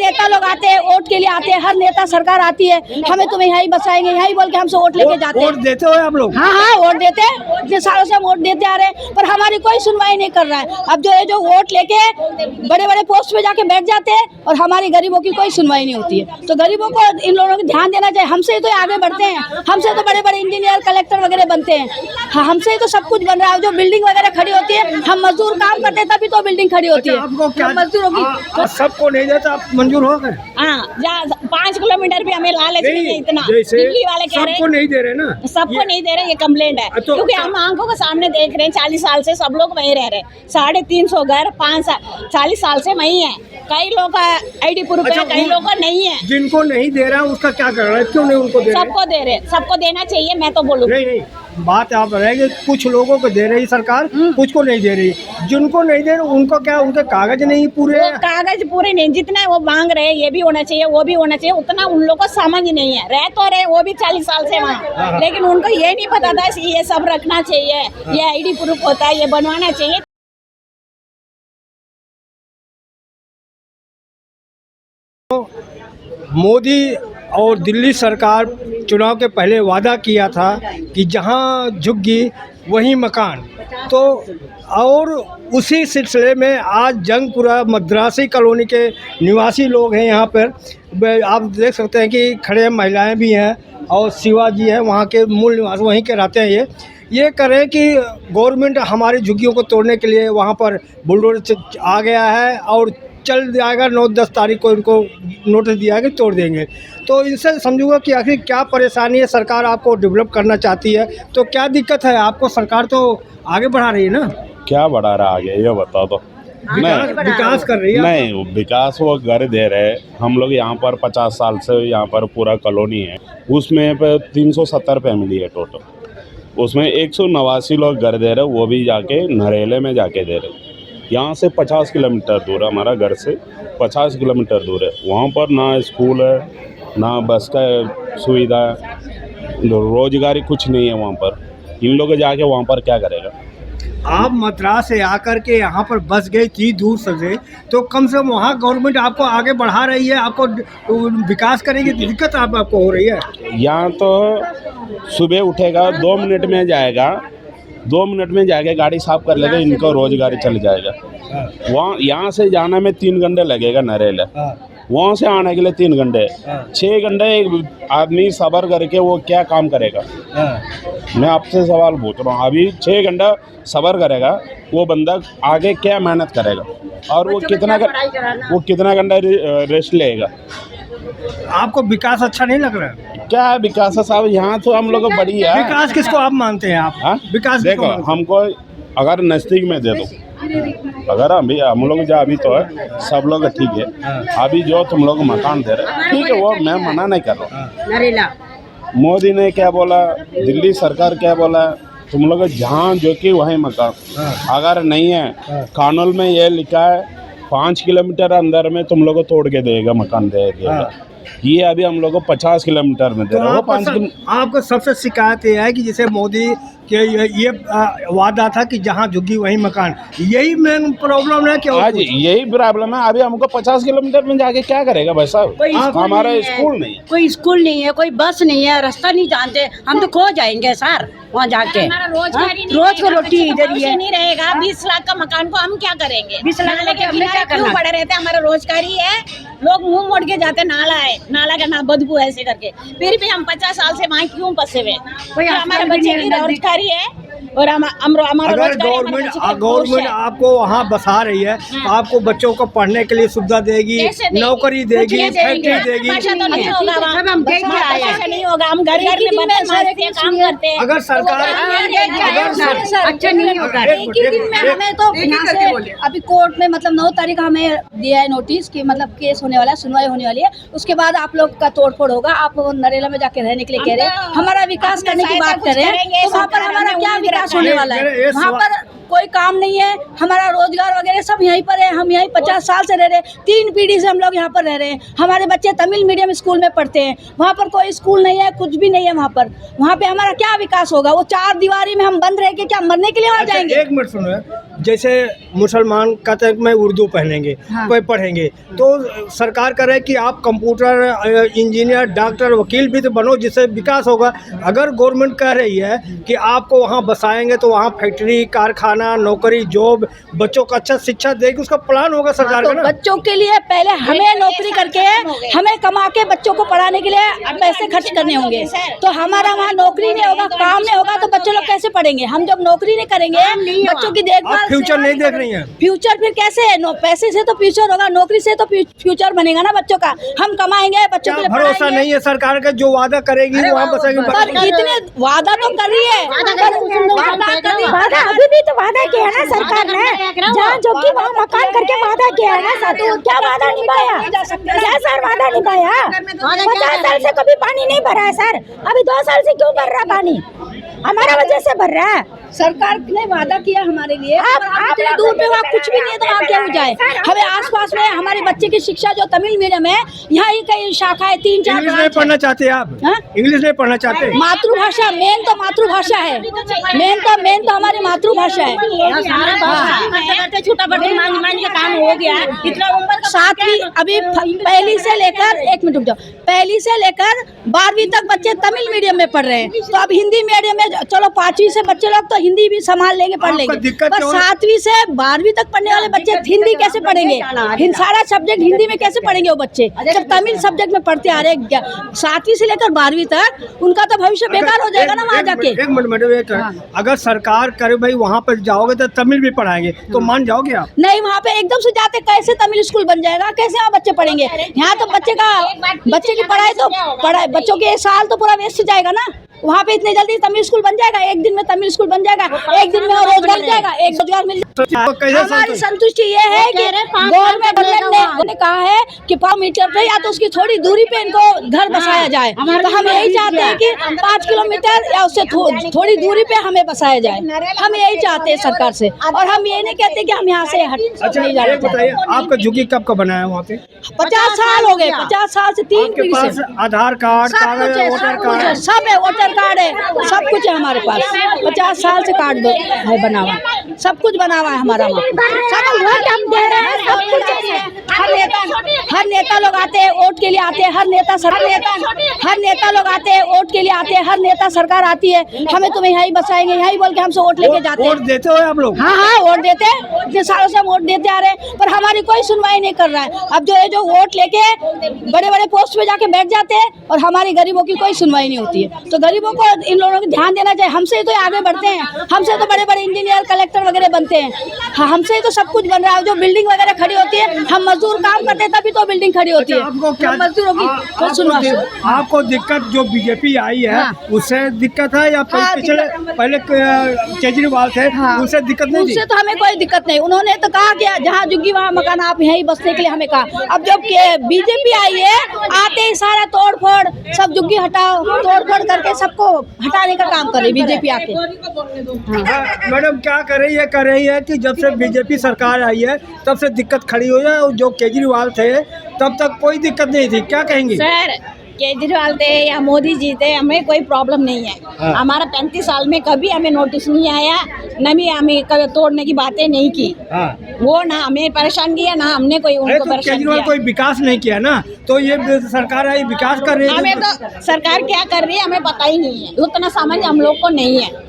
नेता लोग आते हैं, वोट के लिए आते हैं, हर नेता सरकार आती है, हमें तुम्हें यहीं बसाएंगे, यहीं बोल के हमसे वोट लेके जाते हैं। वोट देते हो आप लोग? हाँ, वोट देते हैं, इतने सालों से हम वोट देते आ रहे हैं, पर हमारी कोई सुनवाई नहीं कर रहा है। अब जो वोट लेके बड़े बड़े पोस्ट पे जाके बैठ जाते हैं और हमारी गरीबों की कोई सुनवाई नहीं होती है। तो गरीबों को इन लोगों को ध्यान देना चाहिए। हमसे तो आगे बढ़ते हैं, हमसे तो बड़े बड़े इंजीनियर, कलेक्टर वगैरह बनते हैं, हमसे ही तो सब कुछ बन रहा है। जो बिल्डिंग वगैरह खड़ी होती है, हम मजदूर काम करते हैं तभी तो बिल्डिंग खड़ी होती है। आपको क्या मजदूरों की सबको नहीं देता, आप मंजूर हो गए? हाँ, 5 किलोमीटर भी हमें लालच नहीं है इतना। जैसे दिल्ली वाले कह रहे सबको नहीं दे रहे ना, सबको नहीं दे रहे, ये कंप्लेंट है। तो क्योंकि हम आंखों के सामने देख रहे हैं, 40 साल से सब लोग वहीं रह रहे हैं। 350 घर 40 साल से वहीं है। कई लोग का ID प्रूफ है, कई लोग का नहीं है। जिनको नहीं दे रहा उसका क्या कर रहा है, क्यों नहीं उनको दे रहे? सबको दे रहे, सबको देना चाहिए, मैं तो बोलूँ। नहीं, बात आप रहेगी, कुछ लोगों को दे रही सरकार, कुछ को नहीं दे रही। जिनको नहीं दे रही उनको क्या, उनके कागज नहीं पूरे? वो कागज पूरे नहीं, जितना वो मांग रहे हैं ये भी होना चाहिए, वो भी होना चाहिए, उतना उन लोगों को समझ नहीं है। रह तो रहे वो भी 40 साल से वहाँ, लेकिन उनको ये नहीं पता था ये सब रखना चाहिए, ये ID प्रूफ होता है, ये बनवाना चाहिए। मोदी और दिल्ली सरकार चुनाव के पहले वादा किया था कि जहां झुग्गी वहीं मकान, तो और उसी सिलसिले में आज जंगपुरा मद्रासी कॉलोनी के निवासी लोग हैं यहाँ पर। आप देख सकते हैं कि खड़े महिलाएं भी हैं और शिवाजी हैं, वहाँ के मूल निवासी वहीं के रहते हैं। ये करें कि गवर्नमेंट हमारी झुग्गियों को तोड़ने के लिए वहाँ पर बुलडोजर आ गया है और चल जाएगा। 9-10 तारीख को इनको नोटिस दिया है कि तोड़ देंगे। तो इनसे समझूंगा कि आखिर क्या परेशानी है। सरकार आपको डेवलप करना चाहती है तो क्या दिक्कत है आपको? सरकार तो आगे बढ़ा रही है ना। क्या बढ़ा रहा है आगे, ये बताओ तो। विकास कर रही है? नहीं, विकास वो घर दे रहे हैं। हम लोग यहाँ पर 50 साल से यहाँ पर पूरा कॉलोनी है, उसमें 370 फैमिली है टोटल। उसमें 189 लोग घर दे रहे, वो भी जाके नरेले में जाके दे रहे। यहाँ से 50 किलोमीटर दूर है, हमारा घर से 50 किलोमीटर दूर है। वहाँ पर ना स्कूल है, ना बस का सुविधा है, रोजगारी कुछ नहीं है वहाँ पर। इन लोग जाके वहाँ पर क्या करेगा? आप मद्रास से आकर के यहाँ पर बस गए इतनी दूर से, तो कम से कम वहाँ गवर्नमेंट आपको आगे बढ़ा रही है, आपको विकास करेगी, दिक्कत आपको हो रही है? यहाँ तो सुबह उठेगा 2 मिनट में जाएगा, 2 मिनट में जाके गाड़ी साफ कर लेगा, इनको रोजगारी चल जाएगा। वहाँ यहाँ से जाने में 3 घंटे लगेगा नरेला, वहाँ से आने के लिए 3 घंटे, 6 घंटे एक आदमी सबर करके वो क्या काम करेगा? मैं आपसे सवाल पूछ रहा हूँ, अभी 6 घंटा सबर करेगा वो बंदा, आगे क्या मेहनत करेगा? और वो कितना घंटा रेस्ट लेगा? आपको विकास अच्छा नहीं लग रहा है? क्या है विकास साहब? यहाँ तो हम लोग बढ़िया है। विकास किसको आप मानते हैं? आप विकास देखो, हमको अगर नज़दीक में दे दो, अगर अभी हम लोग जो अभी तो है सब लोग ठीक है, अभी जो तुम लोग मकान दे रहे ठीक है, वो मैं मना नहीं कर रहा हूँ। मोदी ने क्या बोला, दिल्ली सरकार क्या बोला, तुम लोग जहाँ जो कि वहीं मकान, अगर नहीं है कानून में ये लिखा है 5 किलोमीटर अंदर में तुम लोग को तोड़ के देगा, मकान देगा। ये अभी हम लोग को 50 किलोमीटर में दे रहा है। आपको सबसे शिकायत ये है कि जैसे मोदी के ये वादा था कि जहाँ झुग्गी वहीं मकान, यही मेन प्रॉब्लम है? क्या आज यही प्रॉब्लम है। अभी हमको 50 किलोमीटर में जाके क्या करेगा भाई साहब? हमारा स्कूल नहीं है, कोई स्कूल नहीं है, कोई बस नहीं है, रास्ता नहीं जानते, हम तो खो जाएंगे सर वहाँ जाके। रोज को रोटी इधर ही है, नहीं रहेगा। 20 लाख का मकान को हम क्या करेंगे? 20 लाख नाले के किनारे क्यों पड़े रहते? हमारा रोजगारी है, लोग मुंह मोड़ के जाते, नाला है, नाला का ना बदबू ऐसे करके, फिर भी हम 50 साल से वहाँ क्यों फंसे हुए? हमारे बच्चे की रोजगारी है और हमारा अगर गवर्नमेंट आपको वहाँ बसा रही है तो आपको बच्चों को पढ़ने के लिए सुविधा देगी, नौकरी देगी, फैक्ट्री देगी। नहीं होगा, हम घर घर में काम करते हैं। अगर सरकार अच्छा नहीं होगा। एक ही दिन में हमें तो यहाँ से अभी कोर्ट में मतलब 9 तारीख हमें दिया है नोटिस कि मतलब केस होने वाला है, सुनवाई होने वाली है, उसके बाद आप लोग का तोड़फोड़ होगा। आप नरेला में जाके रहने के लिए कह रहे हैं, हमारा विकास करने की बात कर रहे हैं, तो वहाँ पर हमारा क्या विकास होने वाला है? वहाँ पर कोई काम नहीं है, हमारा रोजगार वगैरह सब यहीं पर है। हम यहीं 50 साल से रह रहे हैं, 3 पीढ़ी से हम लोग यहाँ पर रह रहे हैं। हमारे बच्चे तमिल मीडियम स्कूल में पढ़ते हैं, वहाँ पर कोई स्कूल नहीं है, कुछ भी नहीं है वहाँ पर। वहाँ पे हमारा क्या विकास होगा? वो 4 दीवारी में हम बंद रह के क्या मरने के लिए वहाँ जाएंगे? एक मिनट सुनो, जैसे मुसलमान कहते हैं कि मैं उर्दू पढ़ेंगे, हाँ। कोई पढ़ेंगे, तो सरकार करे कि आप कंप्यूटर इंजीनियर डॉक्टर वकील भी तो बनो, जिससे विकास होगा। अगर गवर्नमेंट कह रही है कि आपको वहाँ बसाएंगे तो वहाँ फैक्ट्री कारखाना नौकरी जॉब बच्चों को अच्छा शिक्षा देगी, उसका प्लान होगा सरकार तो का ना। बच्चों के लिए पहले हमें नौकरी करके हमें कमा के बच्चों को पढ़ाने के लिए पैसे खर्च करने होंगे। तो हमारा वहाँ नौकरी नहीं होगा, काम नहीं होगा, तो बच्चे लोग कैसे पढ़ेंगे? हम जब नौकरी नहीं करेंगे, बच्चों की देखभाल, फ्यूचर नहीं देख रही हैं। फ्यूचर फिर कैसे है? पैसे से तो फ्यूचर होगा, नौकरी से तो फ्यूचर बनेगा ना बच्चों का। हम कमाएंगे, बच्चों के लिए भरोसा पढ़ाएंगे। नहीं है सरकार का, जो वादा करेगी वहाँ बसेगी। पर इतने वादा तो कर रही है, वादा अभी भी तो वादा किया है ना सरकार ने, जहाँ जो कि वहाँ मकान करके वादा किया है ना सर, तो क्या वादा निभाया? क्या सर वादा निभाया? 50 साल से कभी पानी नहीं भरा है सर, अभी 2 साल से क्यों भर रहा पानी? हमारा वजह से भर रहा है। सरकार ने वादा किया हमारे लिए, आप इतने दूर पे वहाँ कुछ भी नहीं है, तो वहाँ क्या हो जाए? हमें आसपास में हमारे बच्चे की शिक्षा जो तमिल मीडियम है, यहाँ ही कई शाखाएं 3-4 इंग्लिश नहीं पढ़ना चाहते आप? हाँ? इंग्लिश नहीं पढ़ना चाहते? मातृभाषा मेन तो मातृभाषा है, मेन तो हमारी मातृभाषा है। छोटा बड़े मान के काम हो गया, इतना उम्र का 7वीं अभी पहली से लेकर 1 मिनट रुक जाओ, पहली से लेकर 12वीं तक बच्चे तमिल मीडियम में पढ़ रहे हैं। तो अब हिंदी मीडियम में चलो 5वीं से बच्चे लोग तो हिंदी भी संभाल लेंगे, पढ़ लेंगे, दिक्कत पर 7वीं से 12वीं तक पढ़ने वाले बच्चे हिंदी कैसे पढ़ेंगे? सारा सब्जेक्ट हिंदी में कैसे पढ़ेंगे वो बच्चे, जब तमिल सब्जेक्ट में पढ़ते आ रहे हैं 7वीं से लेकर 12वीं तक? उनका तो भविष्य बेकार हो जाएगा ना वहाँ जाके। एक मिनट मैडम, एक अगर सरकार करे भाई वहाँ पर जाओगे तो तमिल भी पढ़ाएंगे, तो मान जाओगे आप? नहीं, वहाँ पे एकदम से जाते कैसे तमिल स्कूल बन जाएगा? कैसे वहाँ बच्चे पढ़ेंगे? यहाँ तो बच्चे की पढ़ाई तो बच्चों के 1 साल तो पूरा वेस्ट जाएगा ना। वहाँ पे इतने जल्दी तमिल स्कूल बन जाएगा? एक दिन में तमिल स्कूल बन जाएगा, एक दिन में रोजगार मिल जाएगा, एक रोजगार मिल जाएगा। हमारी संतुष्टि ये है कि गवर्नमेंट ने कहा है कि 5 मीटर पे या तो उसकी थोड़ी दूरी पे इनको घर बसाया जाए। तो हम यही चाहते हैं कि 5 किलोमीटर या उससे थोड़ी दूरी पे हमें बसाया जाए। हम यही चाहते हैं सरकार से, और हम ये नहीं कहते कि हम यहाँ से अच्छा नहीं जाना बताइए, आपका झुग्गी कब का बनाया है वहाँ पे? 50 साल हो गए, 50 साल से 3 आपके पीढ़ी पास से आधार कार्ड सब कुछ है, वोटर सब कुछ है, कार्ड? सब है, वोटर कार्ड है, सब कुछ है हमारे पास। 50 साल से कार्ड है बना हुआ, सब कुछ बना हुआ है हमारा वहाँ। सब वोट हम दे रहे हैं, सब कुछ है। हर नेता लोग आते हैं वोट के लिए, आते हैं हर नेता लोग आते हैं वोट के लिए, आते हैं हर नेता सरकार आती है, हमें तुम्हें यहीं बसाएंगे, यहीं बोल के हमसे वोट लेके जाते हैं। वोट देते हो आप लोग? हाँ, वोट देते हैं, इतने सालों से हम वोट देते आ रहे हैं, पर हमारी कोई सुनवाई नहीं कर रहा है। अब जो वोट लेके बड़े बड़े पोस्ट पे जाके बैठ जाते हैं, और हमारी गरीबों की कोई सुनवाई नहीं होती है। तो गरीबों को इन लोगों को ध्यान देना चाहिए। हमसे तो आगे बढ़ते हैं, हमसे तो बड़े बड़े इंजीनियर कलेक्टर वगैरह बनते हैं। हाँ, हमसे तो सब कुछ बन रहा है। जो बिल्डिंग वगैरह खड़ी होती है, हम मजदूर काम करते हैं तभी तो बिल्डिंग खड़ी होती है। आपको क्या मजदूरों की कोई सुनवाई? आपको दिक्कत जो बीजेपी आई है उससे दिक्कत है, या पहले केजरीवाल थे उनसे दिक्कत नहीं थी? उससे तो हमें कोई दिक्कत नहीं। उन्होंने तो कहा कि जहाँ जुग्गी वहाँ मकान, आप यहीं बसने के लिए हमें कहा। अब जब बीजेपी आई है, आते ही सारा तोड़ फोड़, सब जुग्गी हटाओ, तोड़ फोड़ करके सबको हटाने का काम करे बीजेपी आके। मैडम क्या कर रही है कि जब से बीजेपी सरकार आई है तब से दिक्कत खड़ी हो है, और जो केजरीवाल थे तब तक कोई दिक्कत नहीं थी, क्या कहेंगी? सर, केजरीवाल थे या मोदी जी थे, हमें कोई प्रॉब्लम नहीं है। हमारा 35 साल में कभी हमें नोटिस नहीं आया, न भी हमें कभी तोड़ने की बातें नहीं की। वो ना हमें परेशान किया, ना हमने कोई उनको परेशान केजरीवाल किया। कोई विकास नहीं किया ना, तो ये सरकार आई विकास कर रही है। हमें तो सरकार क्या कर रही है हमें पता ही नहीं है, उतना समझ हम लोग को नहीं है।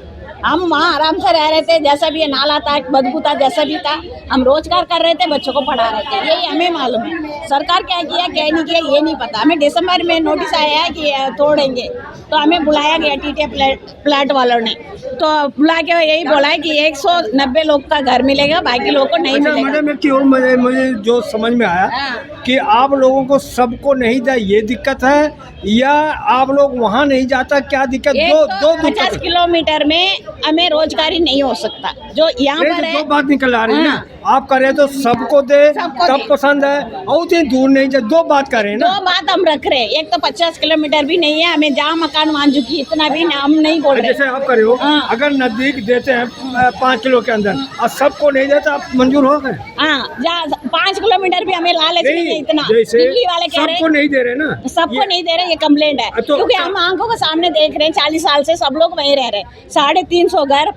हम वहाँ आराम से रह रहे थे, जैसा भी नाला था, बदबू था, जैसा भी था, हम रोजगार कर रहे थे, बच्चों को पढ़ा रहे थे, यही हमें मालूम है। सरकार क्या किया क्या नहीं किया ये नहीं पता हमें। दिसंबर में नोटिस आया है कि तोड़ेंगे, तो हमें बुलाया गया टीटीए प्लाट वालों ने, तो बुला के यही बोला है कि 190 लोग का घर मिलेगा, बाकी लोगों को नहीं मिलेगा। मैडम एक और मुझे जो समझ में आया कि आप लोगों को सबको नहीं दिया, ये दिक्कत है, या आप लोग वहाँ नहीं जाता, क्या दिक्कत? दो 50 किलोमीटर में हमें रोजगारी नहीं हो सकता। जो यहाँ नहीं, पर तो है दो बात निकल आ रही है हाँ। ना, आप करें तो सबको दे, सबको तब दे। पसंद है, और उतनी दूर नहीं जाए, दो बात करें ना। दो बात हम रख रहे हैं, एक तो 50 किलोमीटर भी नहीं है, हमें जहाँ मकान वहाँ झुकी इतना भी हम नहीं बोल रहे। जैसे आप करे हो, हाँ। अगर नजदीक देते हैं 5 किलो के अंदर और सबको नहीं देते, आप मंजूर हो गए? हाँ, जहाँ 5 किलोमीटर भी हमें लालच नहीं है इतना। जैसे दिल्ली वाले कह रहे सबको हैं नहीं दे रहे ना, सबको नहीं दे रहे, ये कंप्लेंट है। तो- क्योंकि हम आंखों के सामने देख रहे हैं, 40 साल से सब लोग वहीं रह रहे हैं। 350 घर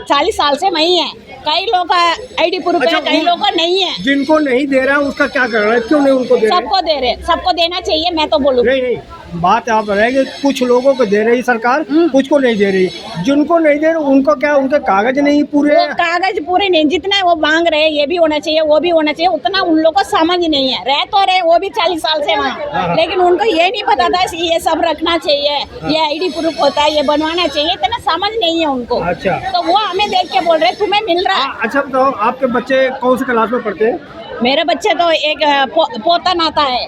40 साल से वहीं है। कई लोग का ID प्रूफ है, कई लोग का नहीं है। जिनको नहीं दे रहा है उसका क्या कर रहा है, क्यों नहीं उनको दे रहे? सबको दे रहे, सबको देना चाहिए, मैं तो बोलूँ। नहीं नहीं, बात आप रहेगी, कुछ लोगों को दे रही सरकार, कुछ को नहीं दे रही। जिनको नहीं दे रही उनको क्या, उनके कागज नहीं पूरे वो हैं? कागज पूरे नहीं, जितना वो मांग रहे हैं ये भी होना चाहिए, वो भी होना चाहिए, उतना उन लोगों को समझ नहीं है। रह तो रहे वो भी 40 साल से वहाँ, लेकिन उनको ये नहीं पता था ये सब रखना चाहिए, ये ID प्रूफ होता है, ये बनवाना चाहिए, इतना समझ नहीं है उनको। अच्छा। तो वो हमें देख के बोल रहे तुम्हें मिल रहा है। अच्छा बताओ, आपके बच्चे कौन सी क्लास में पढ़ते हैं? मेरे बच्चे तो एक पोता नाता है,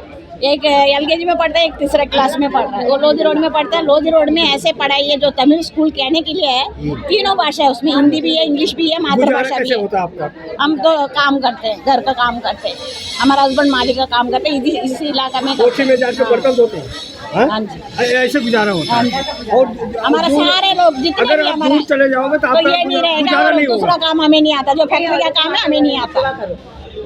एक LKG में पढ़ता है, एक तीसरे क्लास में पढ़ता है। वो लोधी रोड में पढ़ता है। लोधी रोड में ऐसे पढ़ाई है जो तमिल स्कूल कहने के लिए है, तीनों भाषा है उसमें, हिंदी भी है, इंग्लिश भी है, गुजारा मातृभाषा भी कैसे है। होता है आपका? हम तो काम करते हैं, घर का काम करते हैं, हमारा हस्बैंड मालिक का काम करते हैं, इसी इलाका में करते कोठी में जाके बर्तन धोते हैं? हाँ? हाँ जी। ऐसे गुजारा होता है। हाँ और हमारा दूर- सारे लोग जितने अगर भी आप हमारा दूर चले जाओगे तो तो आपका ये नहीं रहेगा, गुजारा और नहीं दूसरा होगा। काम हमें नहीं आता, जो फैक्ट्री का काम है हमें नहीं आता।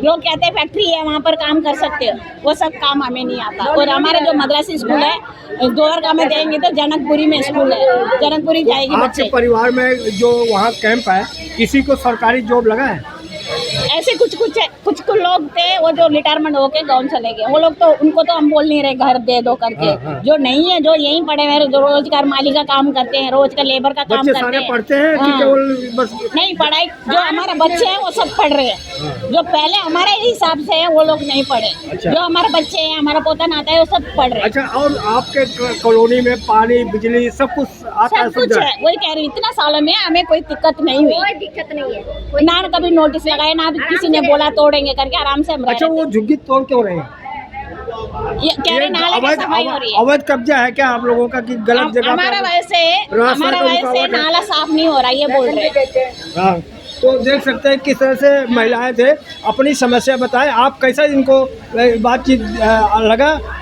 लोग कहते हैं फैक्ट्री है वहाँ पर काम कर सकते हो, वो सब काम हमें नहीं आता। और हमारे जो मद्रासी स्कूल है द्वारका में देंगे तो जनकपुरी में स्कूल है, जनकपुरी जाएगी आपके बच्चे। परिवार में जो वहाँ कैंप है, किसी को सरकारी जॉब लगा है? ऐसे कुछ लोग थे वो जो रिटायरमेंट होके गाँव चले गए, वो लोग तो उनको तो हम बोल नहीं रहे घर दे दो करके। हाँ, हाँ। जो नहीं है, जो यहीं पड़े हुए हैं, जो रोजगार माली का काम करते हैं, रोज का लेबर का काम बच्चे करते सारे हैं। पढ़ते हैं कि हाँ। केवल बस? नहीं, पढ़ाई जो हमारे बच्चे हैं वो सब पढ़ रहे हैं, जो पहले हमारे हिसाब से है वो लोग नहीं पढ़े। अच्छा। जो हमारे बच्चे हैं, हमारा पोता नाता है, वो सब पढ़ रहे हैं। अच्छा, और आपके कॉलोनी में पानी, बिजली सब कुछ आता है? सब कुछ सुविधा है, वही कह रही हूँ, इतना सालों में हमें कोई दिक्कत नहीं हुई, कोई दिक्कत नहीं है। ना कभी नोटिस लगाए, ना किसी ने बोला तोड़ेंगे करके, आराम से हम रह अच्छा, रहे वो झुग्गी तोड़ क्यों रहे हैं? थे। ये कह रहे नाले की सफाई हो रही है। अवैध कब्जा है क्या आप लोगों का, कि गलत जगह हमारा पे? वजह से रास्ता का रुकावट है। नाला साफ नहीं हो रहा, ये बोल रहे हैं। हाँ, तो देख सकते हैं किस तरह से महिलाएं थे, अपनी समस्या बताएं। आप कैसा इनको बातचीत लगा?